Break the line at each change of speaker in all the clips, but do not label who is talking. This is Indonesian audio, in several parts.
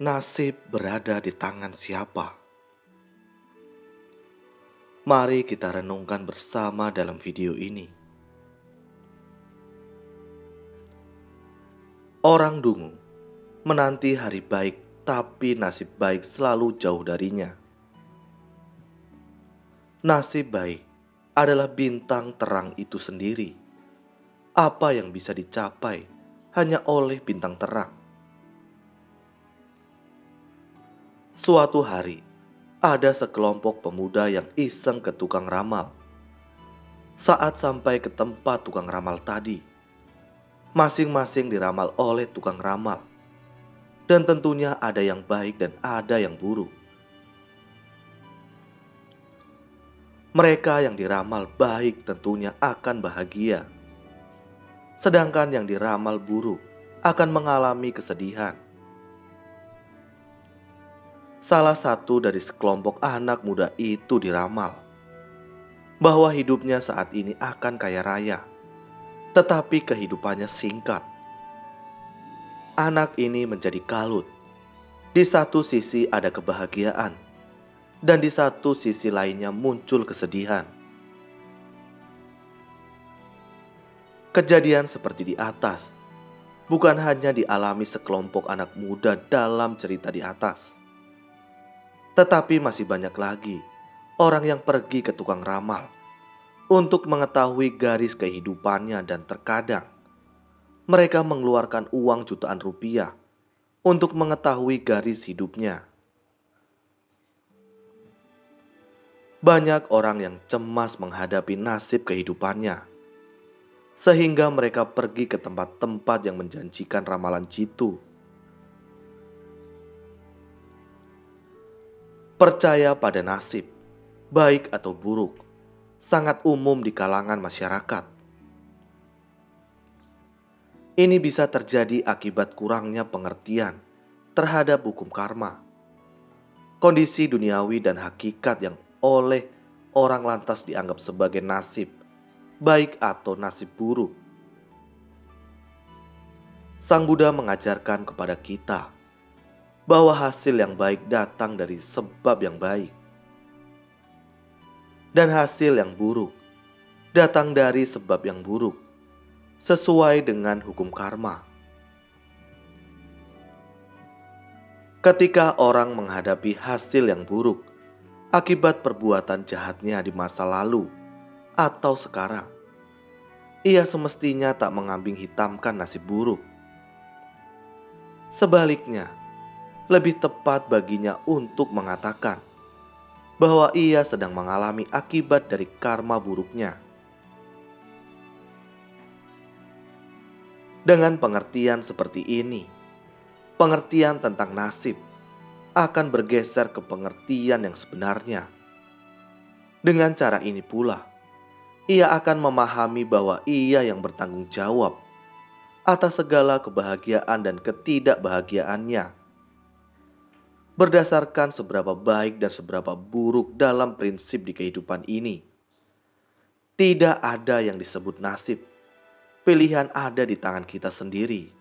Nasib berada di tangan siapa? Mari kita renungkan bersama dalam video ini. Orang dungu menanti hari baik, tapi nasib baik selalu jauh darinya. Nasib baik adalah bintang terang itu sendiri. Apa yang bisa dicapai hanya oleh bintang terang. Suatu hari, ada sekelompok pemuda yang iseng ke tukang ramal. Saat sampai ke tempat tukang ramal tadi, masing-masing diramal oleh tukang ramal. Dan tentunya ada yang baik dan ada yang buruk. Mereka yang diramal baik tentunya akan bahagia. Sedangkan yang diramal buruk akan mengalami kesedihan. Salah satu dari sekelompok anak muda itu diramal bahwa hidupnya saat ini akan kaya raya, tetapi kehidupannya singkat. Anak ini menjadi kalut. Di satu sisi ada kebahagiaan, dan di satu sisi lainnya muncul kesedihan. Kejadian seperti di atas bukan hanya dialami sekelompok anak muda dalam cerita di atas, tetapi masih banyak lagi orang yang pergi ke tukang ramal untuk mengetahui garis kehidupannya, dan terkadang mereka mengeluarkan uang jutaan rupiah untuk mengetahui garis hidupnya. Banyak orang yang cemas menghadapi nasib kehidupannya, sehingga mereka pergi ke tempat-tempat yang menjanjikan ramalan jitu. Percaya pada nasib, baik atau buruk, sangat umum di kalangan masyarakat. Ini bisa terjadi akibat kurangnya pengertian terhadap hukum karma, kondisi duniawi dan hakikat yang oleh orang lantas dianggap sebagai nasib, baik atau nasib buruk. Sang Buddha mengajarkan kepada kita bahwa hasil yang baik datang dari sebab yang baik, dan hasil yang buruk datang dari sebab yang buruk, sesuai dengan hukum karma. Ketika orang menghadapi hasil yang buruk akibat perbuatan jahatnya di masa lalu atau sekarang, ia semestinya tak mengambing hitamkan nasib buruk. Sebaliknya, lebih tepat baginya untuk mengatakan bahwa ia sedang mengalami akibat dari karma buruknya. Dengan pengertian seperti ini, pengertian tentang nasib akan bergeser ke pengertian yang sebenarnya. Dengan cara ini pula, ia akan memahami bahwa ia yang bertanggung jawab atas segala kebahagiaan dan ketidakbahagiaannya, berdasarkan seberapa baik dan seberapa buruk dalam prinsip di kehidupan ini. Tidak ada yang disebut nasib. Pilihan ada di tangan kita sendiri.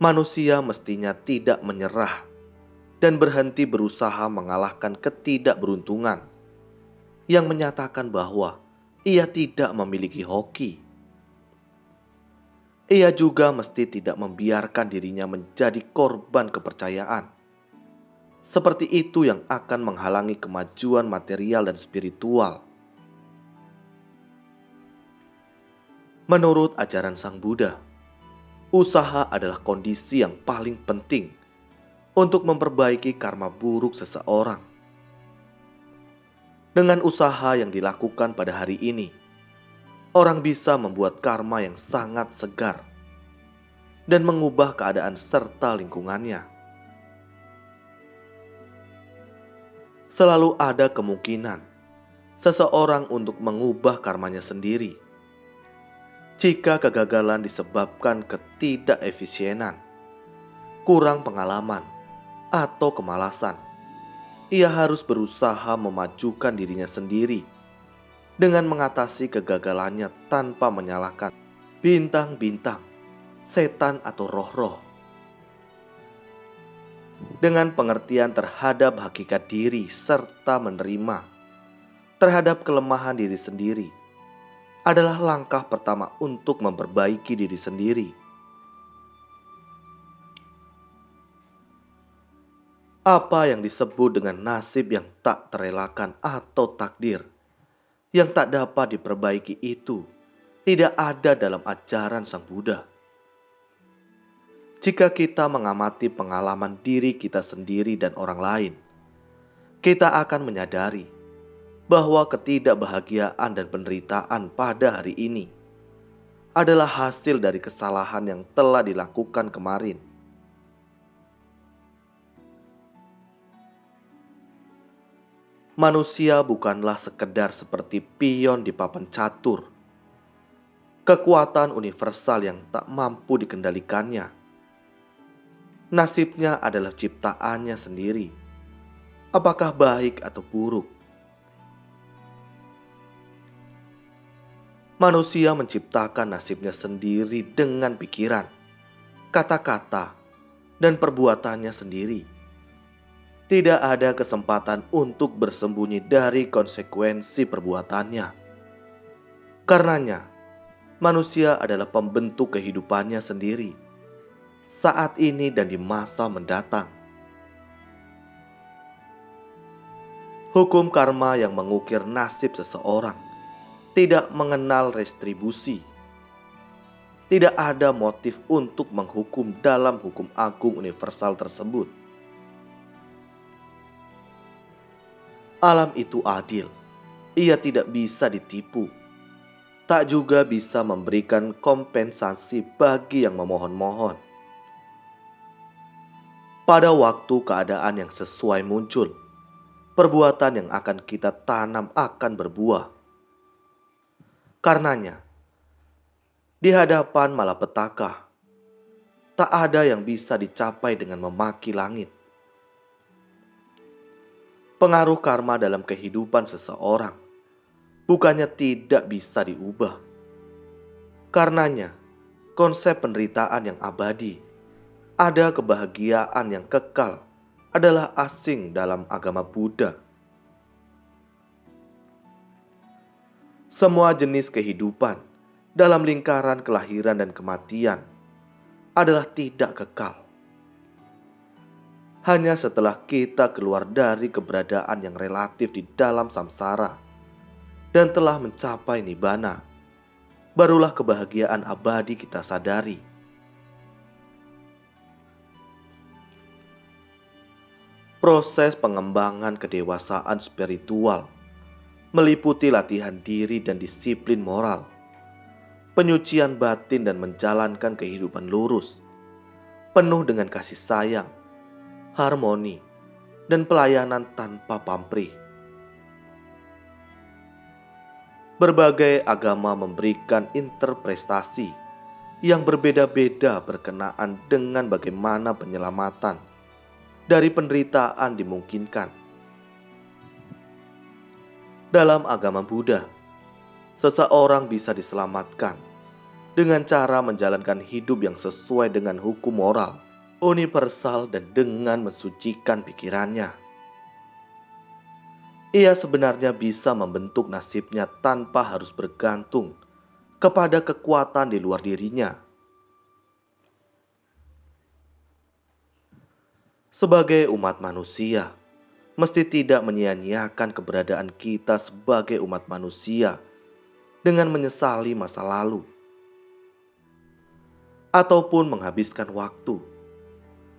Manusia mestinya tidak menyerah dan berhenti berusaha mengalahkan ketidakberuntungan yang menyatakan bahwa ia tidak memiliki hoki. Ia juga mesti tidak membiarkan dirinya menjadi korban kepercayaan. Seperti itu yang akan menghalangi kemajuan material dan spiritual. Menurut ajaran Sang Buddha, usaha adalah kondisi yang paling penting untuk memperbaiki karma buruk seseorang. Dengan usaha yang dilakukan pada hari ini, orang bisa membuat karma yang sangat segar dan mengubah keadaan serta lingkungannya. Selalu ada kemungkinan seseorang untuk mengubah karmanya sendiri. Jika kegagalan disebabkan ketidakefisienan, kurang pengalaman, atau kemalasan, ia harus berusaha memajukan dirinya sendiri dengan mengatasi kegagalannya tanpa menyalahkan bintang-bintang setan atau roh-roh. Dengan pengertian terhadap hakikat diri serta menerima terhadap kelemahan diri sendiri adalah langkah pertama untuk memperbaiki diri sendiri. Apa yang disebut dengan nasib yang tak terelakkan atau takdir yang tak dapat diperbaiki itu tidak ada dalam ajaran Sang Buddha. Jika kita mengamati pengalaman diri kita sendiri dan orang lain, kita akan menyadari bahwa ketidakbahagiaan dan penderitaan pada hari ini adalah hasil dari kesalahan yang telah dilakukan kemarin. Manusia bukanlah sekedar seperti pion di papan catur, kekuatan universal yang tak mampu dikendalikannya. Nasibnya adalah ciptaannya sendiri, apakah baik atau buruk. Manusia menciptakan nasibnya sendiri dengan pikiran, kata-kata, dan perbuatannya sendiri. Tidak ada kesempatan untuk bersembunyi dari konsekuensi perbuatannya. Karenanya, manusia adalah pembentuk kehidupannya sendiri, saat ini dan di masa mendatang. Hukum karma yang mengukir nasib seseorang tidak mengenal retribusi. Tidak ada motif untuk menghukum dalam hukum agung universal tersebut. Alam itu adil. Ia tidak bisa ditipu. Tak juga bisa memberikan kompensasi bagi yang memohon-mohon. Pada waktu keadaan yang sesuai muncul, perbuatan yang akan kita tanam akan berbuah. Karenanya, di hadapan malapetaka, tak ada yang bisa dicapai dengan memaki langit. Pengaruh karma dalam kehidupan seseorang bukannya tidak bisa diubah. Karenanya, konsep penderitaan yang abadi, ada kebahagiaan yang kekal adalah asing dalam agama Buddha. Semua jenis kehidupan dalam lingkaran kelahiran dan kematian adalah tidak kekal. Hanya setelah kita keluar dari keberadaan yang relatif di dalam samsara dan telah mencapai nibbana, barulah kebahagiaan abadi kita sadari. Proses pengembangan kedewasaan spiritual meliputi latihan diri dan disiplin moral, penyucian batin dan menjalankan kehidupan lurus, penuh dengan kasih sayang, harmoni, dan pelayanan tanpa pamrih. Berbagai agama memberikan interpretasi yang berbeda-beda berkenaan dengan bagaimana penyelamatan dari penderitaan dimungkinkan. Dalam agama Buddha, seseorang bisa diselamatkan dengan cara menjalankan hidup yang sesuai dengan hukum moral universal dan dengan mensucikan pikirannya. Ia sebenarnya bisa membentuk nasibnya tanpa harus bergantung kepada kekuatan di luar dirinya. Sebagai umat manusia, mesti tidak menyia-nyiakan keberadaan kita sebagai umat manusia dengan menyesali masa lalu, ataupun menghabiskan waktu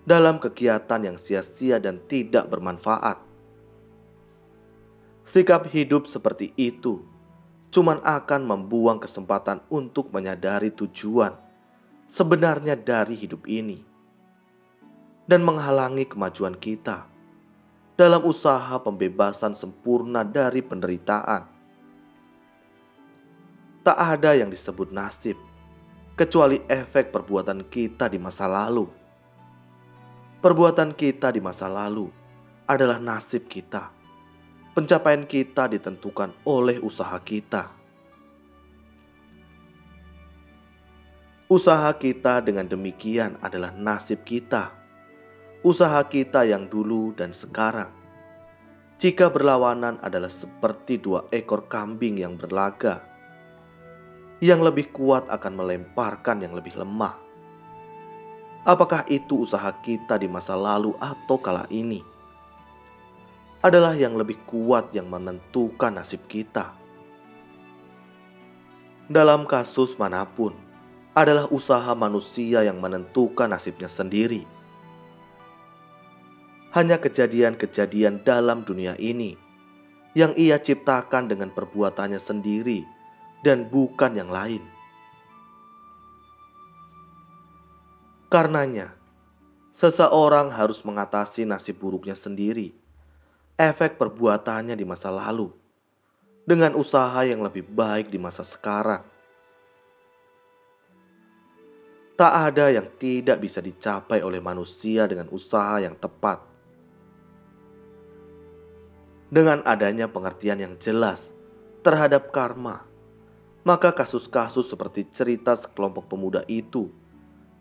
dalam kegiatan yang sia-sia dan tidak bermanfaat. Sikap hidup seperti itu cuman akan membuang kesempatan untuk menyadari tujuan sebenarnya dari hidup ini dan menghalangi kemajuan kita dalam usaha pembebasan sempurna dari penderitaan. Tak ada yang disebut nasib kecuali efek perbuatan kita di masa lalu. Perbuatan kita di masa lalu adalah nasib kita. Pencapaian kita ditentukan oleh usaha kita. Usaha kita dengan demikian adalah nasib kita, usaha kita yang dulu dan sekarang. Jika berlawanan adalah seperti dua ekor kambing yang berlaga, yang lebih kuat akan melemparkan yang lebih lemah. Apakah itu usaha kita di masa lalu atau kala ini? Adalah yang lebih kuat yang menentukan nasib kita. Dalam kasus manapun, adalah usaha manusia yang menentukan nasibnya sendiri. Hanya kejadian-kejadian dalam dunia ini yang ia ciptakan dengan perbuatannya sendiri dan bukan yang lain. Karenanya, seseorang harus mengatasi nasib buruknya sendiri, efek perbuatannya di masa lalu, dengan usaha yang lebih baik di masa sekarang. Tak ada yang tidak bisa dicapai oleh manusia dengan usaha yang tepat. Dengan adanya pengertian yang jelas terhadap karma, maka kasus-kasus seperti cerita sekelompok pemuda itu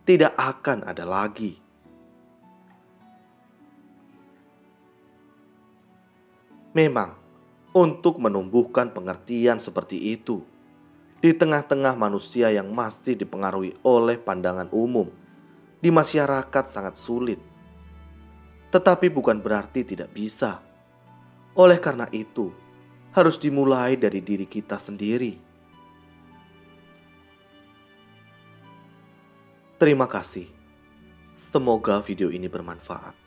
tidak akan ada lagi. Memang, untuk menumbuhkan pengertian seperti itu, di tengah-tengah manusia yang masih dipengaruhi oleh pandangan umum di masyarakat sangat sulit. Tetapi bukan berarti tidak bisa. Oleh karena itu, harus dimulai dari diri kita sendiri. Terima kasih. Semoga video ini bermanfaat.